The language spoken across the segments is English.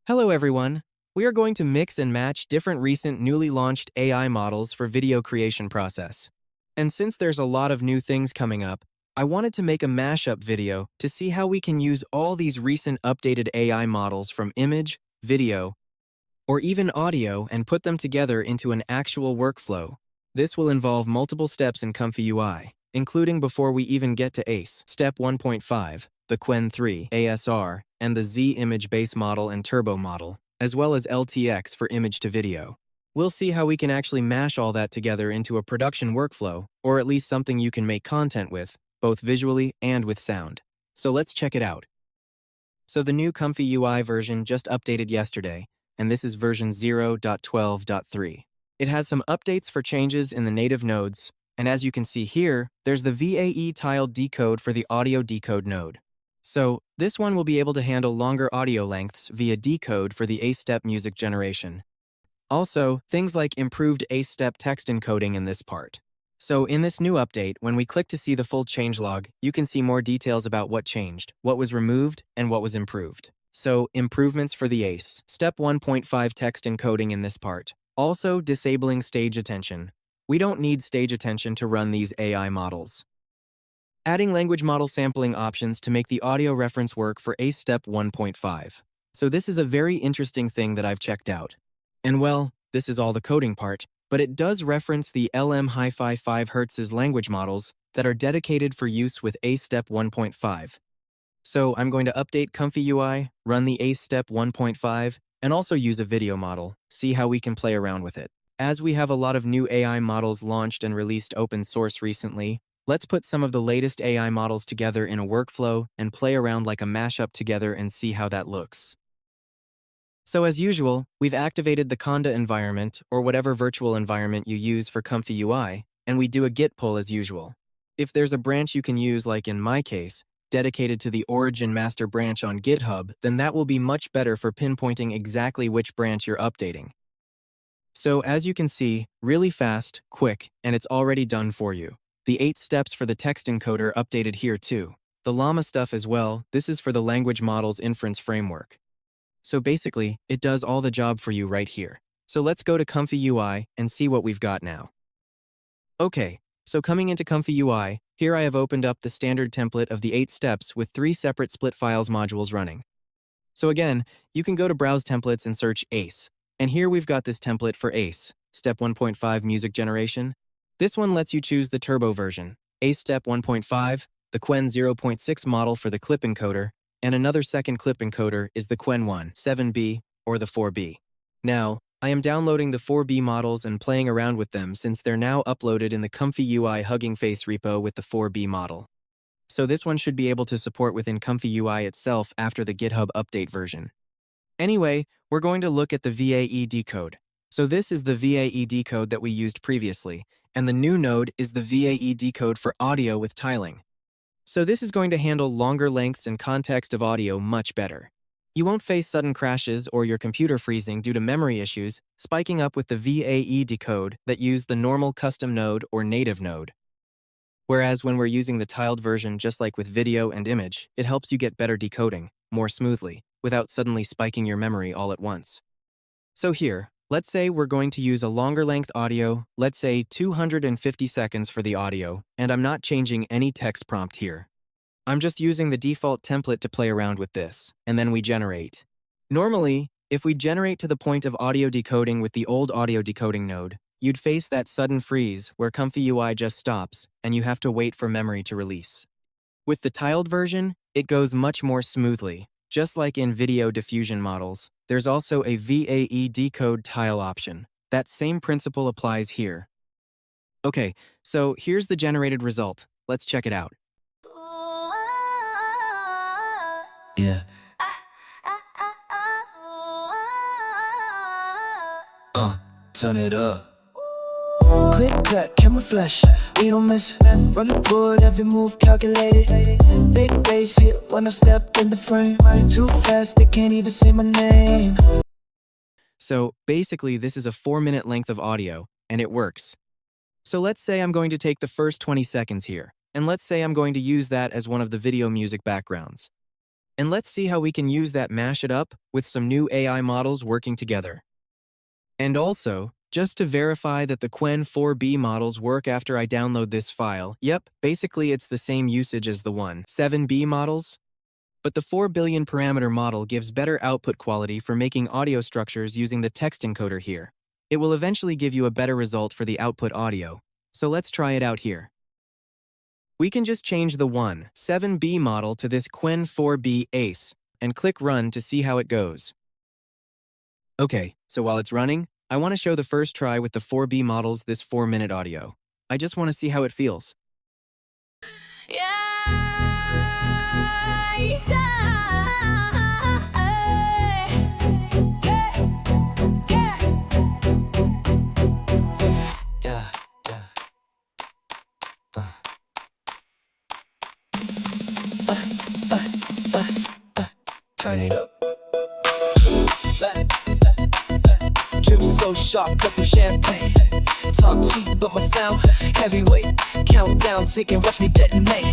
Hello everyone! We are going to mix and match different recent newly launched AI models for video creation process. And since there's a lot of new things coming up, I wanted to make a mashup video to see how we can use all these recent updated AI models from image, video, or even audio and put them together into an actual workflow. This will involve multiple steps in ComfyUI, including before we even get to ACE, Step 1.5, the Qwen 3 ASR, and the Z image base model and turbo model, as well as LTX for image to video. We'll see how we can actually mash all that together into a production workflow, or at least something you can make content with, both visually and with sound. So let's check it out. So the new ComfyUI version just updated yesterday, and this is version 0.12.3. It has some updates for changes in the native nodes, and as you can see here, there's the VAE tiled decode for the audio decode node. So this one will be able to handle longer audio lengths via decode for the ACE-step music generation. Also, things like improved ACE-step text encoding in this part. So in this new update, when we click to see the full changelog, you can see more details about what changed, what was removed, and what was improved. So improvements for the ACE, Step 1.5 text encoding in this part. Also disabling stage attention. We don't need stage attention to run these AI models. Adding language model sampling options to make the audio reference work for ACE Step 1.5. So this is a very interesting thing that I've checked out. And well, this is all the coding part, but it does reference the LM Hi-Fi 5 Hz language models that are dedicated for use with ACE Step 1.5. So I'm going to update ComfyUI, run the ACE Step 1.5, and also use a video model, see how we can play around with it. As we have a lot of new AI models launched and released open source recently, let's put some of the latest AI models together in a workflow and play around like a mashup together and see how that looks. So as usual, we've activated the Conda environment or whatever virtual environment you use for ComfyUI, and we do a git pull as usual. If there's a branch you can use, like in my case, dedicated to the origin master branch on GitHub, then that will be much better for pinpointing exactly which branch you're updating. So as you can see, really fast, quick, and it's already done for you. The 8 steps for the text encoder updated here too. The llama stuff as well, this is for the language model's inference framework. So basically, it does all the job for you right here. So let's go to ComfyUI and see what we've got now. Okay, so coming into ComfyUI, here I have opened up the standard template of the 8 steps with 3 separate split files modules running. So again, you can go to Browse Templates and search ACE. And here we've got this template for ACE, Step 1.5 music generation. This one lets you choose the turbo version, ACE Step 1.5, the Qwen 0.6 model for the clip encoder, and another second clip encoder is the Qwen 1, 7B, or the 4B. Now, I am downloading the 4B models and playing around with them since they're now uploaded in the ComfyUI Hugging Face repo with the 4B model. So this one should be able to support within ComfyUI itself after the GitHub update version. Anyway, we're going to look at the VAE decode. So this is the VAE decode that we used previously, and the new node is the VAE decode for audio with tiling. So this is going to handle longer lengths and context of audio much better. You won't face sudden crashes or your computer freezing due to memory issues, spiking up with the VAE decode that use the normal custom node or native node. Whereas when we're using the tiled version just like with video and image, it helps you get better decoding, more smoothly, without suddenly spiking your memory all at once. So here, let's say we're going to use a longer length audio, let's say 250 seconds for the audio, and I'm not changing any text prompt here. I'm just using the default template to play around with this, and then we generate. Normally, if we generate to the point of audio decoding with the old audio decoding node, you'd face that sudden freeze where ComfyUI just stops, and you have to wait for memory to release. With the tiled version, it goes much more smoothly. Just like in video diffusion models, there's also a VAE decode tile option. That same principle applies here. Okay, so here's the generated result. Let's check it out. Yeah. Turn it up. Click, clack, camera flash, we don't miss it. Run the board, every move calculated. Big bass hit when I stepped in the frame. Too fast, they can't even say my name. So basically, this is a 4-minute length of audio, and it works. So let's say I'm going to take the first 20 seconds here, and let's say I'm going to use that as one of the video music backgrounds. And let's see how we can use that mash it up with some new AI models working together. And also, just to verify that the Qwen 4B models work after I download this file, yep, basically it's the same usage as the 7B models, but the 4 billion parameter model gives better output quality for making audio structures using the text encoder here. It will eventually give you a better result for the output audio, so let's try it out here. We can just change the 7B model to this Qwen 4B ACE and click Run to see how it goes. Okay, so while it's running, I want to show the first try with the 4B models this 4-minute audio. I just want to see how it feels. Turn it up. Drip so sharp, cut through champagne. Talk cheap, but my sound heavyweight. Countdown, ticking, watch me detonate.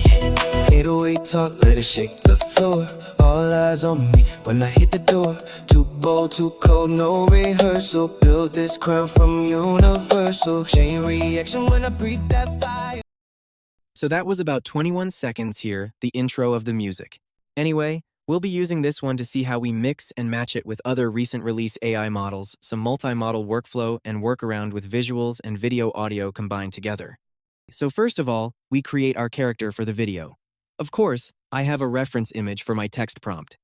808 talk, let it shake the floor. All eyes on me when I hit the door. Too bold, too cold, no rehearsal. Build this crown from universal. Chain reaction when I breathe that fire. So that was about 21 seconds here, the intro of the music. Anyway, we'll be using this one to see how we mix and match it with other recent release AI models, some multi-model workflow and workaround with visuals and video audio combined together. So first of all, we create our character for the video. Of course, I have a reference image for my text prompt.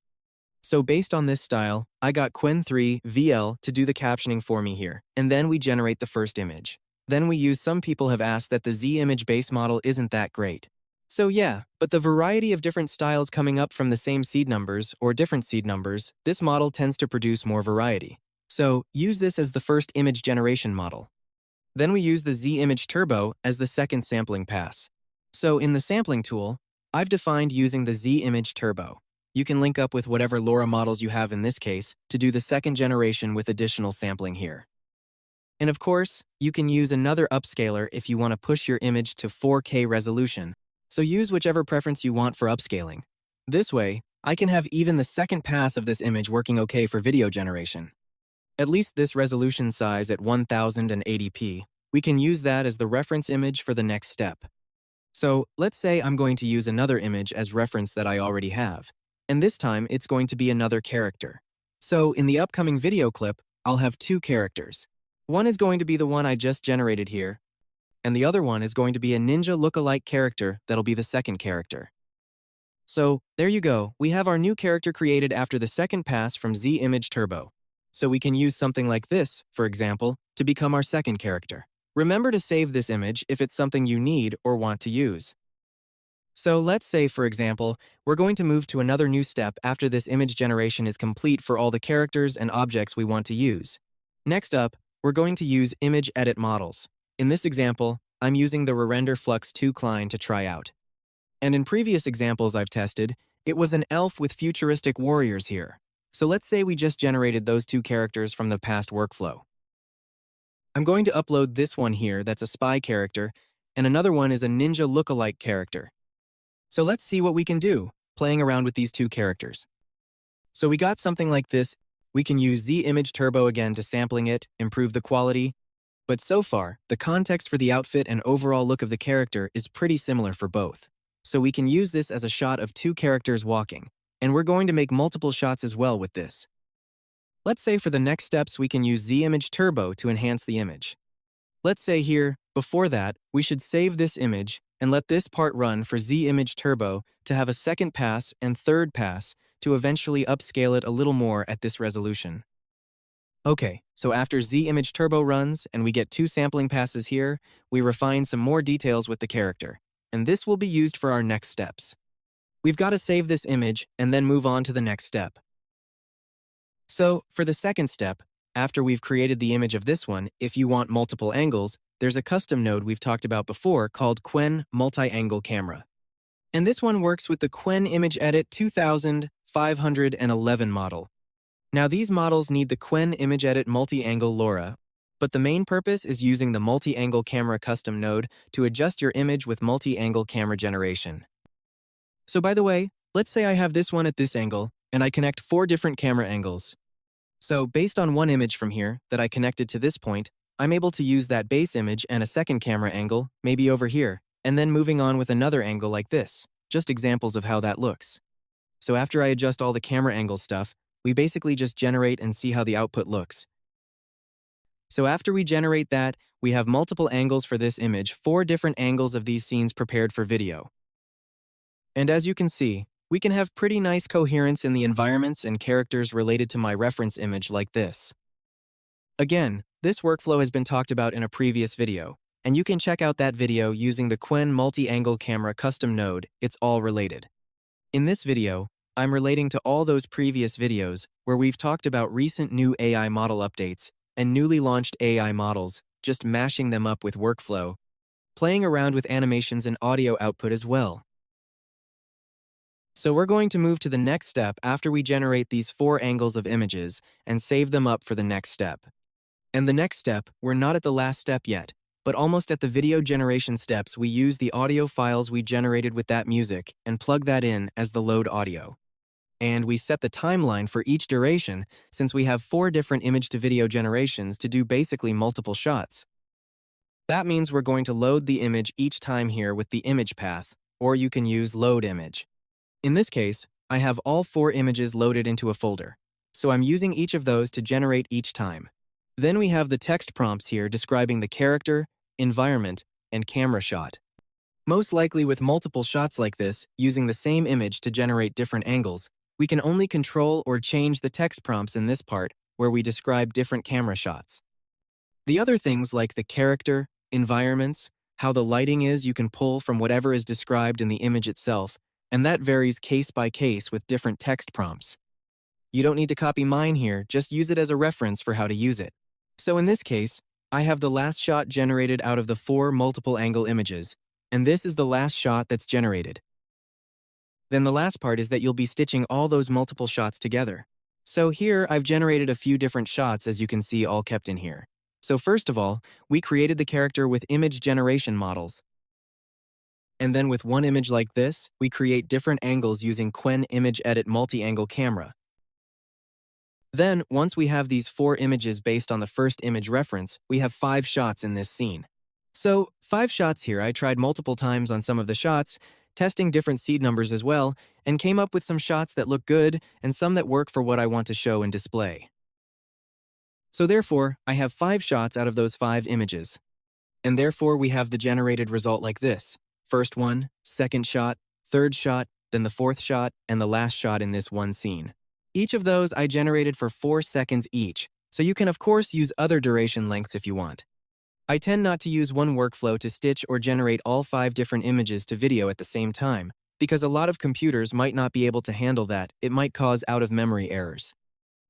So based on this style, I got Qwen 3 VL to do the captioning for me here, and then we generate the first image. Then we use some people have asked that the Z image base model isn't that great. So yeah, but the variety of different styles coming up from the same seed numbers or different seed numbers, this model tends to produce more variety. So use this as the first image generation model. Then we use the Z image turbo as the second sampling pass. So in the sampling tool, I've defined using the Z image turbo. You can link up with whatever LoRa models you have in this case to do the second generation with additional sampling here. And of course, you can use another upscaler if you want to push your image to 4K resolution. So use whichever preference you want for upscaling. This way, I can have even the second pass of this image working okay for video generation. At least this resolution size at 1080p, we can use that as the reference image for the next step. So let's say I'm going to use another image as reference that I already have. And this time, it's going to be another character. So in the upcoming video clip, I'll have two characters. One is going to be the one I just generated here, and the other one is going to be a ninja look-alike character that'll be the second character. So there you go, we have our new character created after the second pass from Z Image Turbo. So we can use something like this, for example, to become our second character. Remember to save this image if it's something you need or want to use. So let's say, for example, we're going to move to another new step after this image generation is complete for all the characters and objects we want to use. Next up, we're going to use image edit models. In this example, I'm using the Render Flux 2 client to try out. And in previous examples I've tested, it was an elf with futuristic warriors here. So let's say we just generated those two characters from the past workflow. I'm going to upload this one here that's a spy character, and another one is a ninja look-alike character. So let's see what we can do, playing around with these two characters. So we got something like this. We can use Z Image Turbo again to sampling it, improve the quality. But so far, the context for the outfit and overall look of the character is pretty similar for both. So we can use this as a shot of two characters walking, and we're going to make multiple shots as well with this. Let's say for the next steps we can use Z Image Turbo to enhance the image. Let's say here, before that, we should save this image and let this part run for Z Image Turbo to have a second pass and third pass to eventually upscale it a little more at this resolution. Okay, so after Z Image Turbo runs and we get two sampling passes here, we refine some more details with the character, and this will be used for our next steps. We've got to save this image and then move on to the next step. So, for the second step, after we've created the image of this one, if you want multiple angles, there's a custom node we've talked about before called Qwen Multi-Angle Camera. And this one works with the Qwen Image Edit 2511 model. Now these models need the Qwen Image Edit Multi-Angle LoRa, but the main purpose is using the Multi-Angle Camera custom node to adjust your image with multi-angle camera generation. So by the way, Let's say I have this one at this angle, and I connect 4 different camera angles. So based on one image from here that I connected to this point, I'm able to use that base image and a second camera angle, maybe over here, and then moving on with another angle like this. Just examples of how that looks. So after I adjust all the camera angle stuff, we basically just generate and see how the output looks. So after we generate that, we have multiple angles for this image, 4 different angles of these scenes prepared for video. And as you can see, we can have pretty nice coherence in the environments and characters related to my reference image like this. Again, this workflow has been talked about in a previous video, and you can check out that video using the Qwen multi-angle camera custom node. It's all related. In this video, I'm relating to all those previous videos where we've talked about recent new AI model updates and newly launched AI models, just mashing them up with workflow, playing around with animations and audio output as well. So we're going to move to the next step after we generate these 4 angles of images and save them up for the next step. And the next step, we're not at the last step yet, but almost at the video generation steps. We use the audio files we generated with that music and plug that in as the load audio. And we set the timeline for each duration since we have 4 different image to video generations to do basically multiple shots. That means we're going to load the image each time here with the image path, or you can use load image. In this case, I have all 4 images loaded into a folder, so I'm using each of those to generate each time. Then we have the text prompts here describing the character, environment, and camera shot. Most likely with multiple shots like this, using the same image to generate different angles, we can only control or change the text prompts in this part where we describe different camera shots. The other things like the character, environments, how the lighting is, you can pull from whatever is described in the image itself, and that varies case by case with different text prompts. You don't need to copy mine here, just use it as a reference for how to use it. So in this case, I have the last shot generated out of the 4 multiple angle images, and this is the last shot that's generated. Then the last part is that you'll be stitching all those multiple shots together. So here I've generated a few different shots, as you can see, all kept in here. So first of all, we created the character with image generation models. And then with one image like this, we create different angles using Qwen Image Edit multi-angle camera. Then, once we have these 4 images based on the first image reference, we have 5 shots in this scene. So, 5 shots here. I tried multiple times on some of the shots, testing different seed numbers as well, and came up with some shots that look good and some that work for what I want to show and display. So therefore, I have 5 shots out of those 5 images. And therefore, we have the generated result like this. First one, second shot, third shot, then the 4th shot, and the last shot in this one scene. Each of those I generated for 4 seconds each, so you can of course use other duration lengths if you want. I tend not to use one workflow to stitch or generate all 5 different images to video at the same time, because a lot of computers might not be able to handle that. It might cause out-of-memory errors.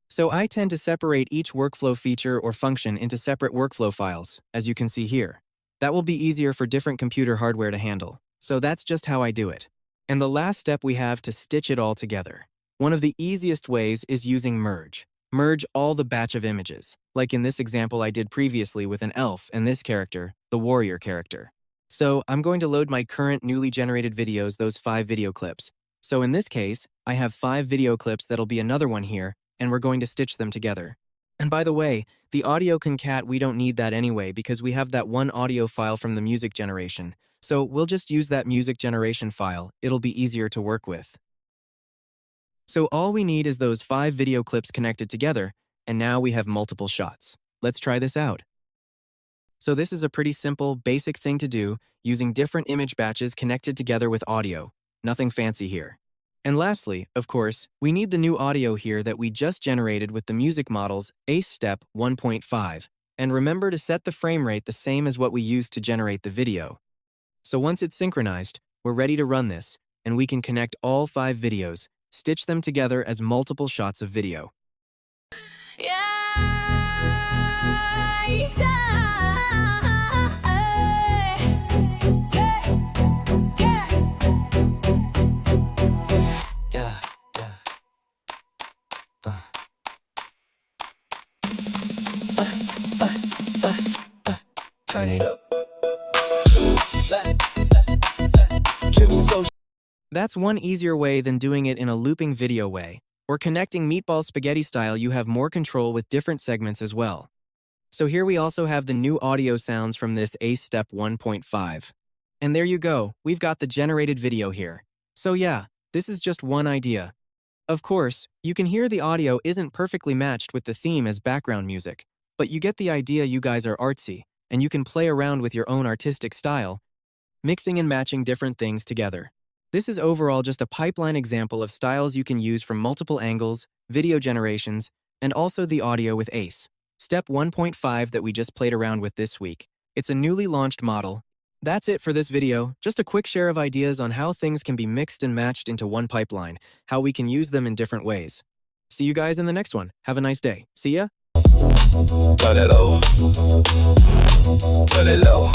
So I tend to separate each workflow feature or function into separate workflow files, as you can see here. That will be easier for different computer hardware to handle, so that's just how I do it. And the last step we have to stitch it all together. One of the easiest ways is using merge. Merge all the batch of images, like in this example I did previously with an elf and this character, the warrior character. So I'm going to load my current newly generated videos, those 5 video clips. So in this case, I have 5 video clips that'll be another one here, and we're going to stitch them together. And by the way, the audio concat, we don't need that anyway because we have that one audio file from the music generation. So we'll just use that music generation file. It'll be easier to work with. So all we need is those 5 video clips connected together, and now we have multiple shots. Let's try this out. So this is a pretty simple, basic thing to do using different image batches connected together with audio. Nothing fancy here. And lastly, of course, we need the new audio here that we just generated with the music models ACE Step 1.5. And remember to set the frame rate the same as what we used to generate the video. So once it's synchronized, we're ready to run this, and we can connect all 5 videos, stitch them together as multiple shots of video. Turn it up. That's one easier way than doing it in a looping video way, or connecting meatball spaghetti style. You have more control with different segments as well. So here we also have the new audio sounds from this ACE Step 1.5. And there you go, we've got the generated video here. So yeah, this is just one idea. Of course, you can hear the audio isn't perfectly matched with the theme as background music, but you get the idea. You guys are artsy, and you can play around with your own artistic style, mixing and matching different things together. This is overall just a pipeline example of styles you can use from multiple angles, video generations, and also the audio with ACE. Step 1.5 that we just played around with this week. It's a newly launched model. That's it for this video, just a quick share of ideas on how things can be mixed and matched into one pipeline, how we can use them in different ways. See you guys in the next one. Have a nice day. See ya! Turn it low. Turn it low.